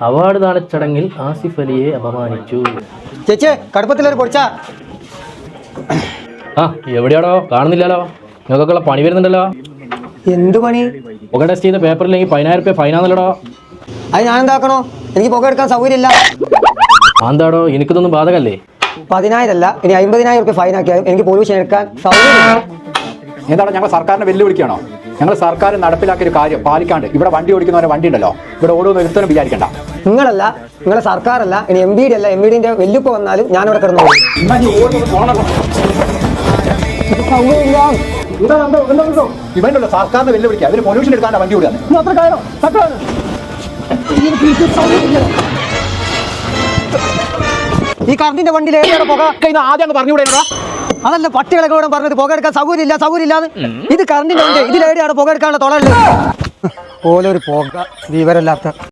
Award ദാന ചടങ്ങിൽ ആസിഫ് അലിയെ അപമാനിച്ചു. ചേച്ചി കടുപ്പത്തിലൊരു പൊടിച്ചാ. ആ എവിടെയാണോ കാണുന്നില്ലല്ലോ? നിങ്ങൾക്കൊക്കെ പണി വരുന്നുണ്ടല്ലോ. എന്ത് പണി? പുക ടെസ്റ്റ് ചെയ്ത പേപ്പറില്ലെങ്കിൽ 10,000 രൂപ ഫൈനാന്നല്ലോ. അത് ഞാൻ എന്താക്കണോ? എനിക്ക് പുക എടുക്കാൻ സൗകര്യമില്ല. എന്താടോ എനിക്കിതൊന്നും ബാധകല്ലേ? 10,000 അല്ല, ഇനി 50,000 രൂപ ഫൈൻ ആക്കിയാൽ എനിക്ക് പൊല്യൂഷൻ എടുക്കാൻ സൗകര്യമില്ല. എന്താണ് ഞങ്ങൾ സർക്കാരിനെ വെല്ലുവിളിക്കുകയാണോ? ഞങ്ങൾ സർക്കാർ നടപ്പിലാക്കിയൊരു കാര്യം പാലിക്കാണ്ട് ഇവിടെ വണ്ടി ഓടിക്കുന്നവരെ വണ്ടി ഉണ്ടല്ലോ, ഇവിടെ ഓടുമെന്ന് ഒരുത്തനും വിചാരിക്കണ്ട. നിങ്ങളല്ല, നിങ്ങളെ സർക്കാരല്ല, ഇനി MBD അല്ല, MBDന്റെ വെല്ലുപ്പ് വന്നാലും ഞാനിവിടെ കിടന്നു പോകും. ഇവനുണ്ടല്ലോ സർക്കാരിനെ വെല്ലുവിളിക്കുക, അവര് പൊല്യൂഷൻ എടുക്കാണ്ട് വണ്ടി ഓടുകയാണ്. ഈ കറണ്ടിന്റെ വണ്ടിയിൽ ഏതാണ് പുക? ആദ്യം പറഞ്ഞുകൂടെ? അതല്ല പട്ടികളൊക്കെ കൂടെ പറഞ്ഞത് പുക എടുക്കാൻ സൗകര്യമില്ലാന്ന്. ഇത് കറണ്ടിന്റെ വണ്ടി, ഇതിലേടെയാണ് പുക എടുക്കാനുള്ള തുളയുള്ളത്. ഓലൊരു പുക വിവരമില്ലാത്ത.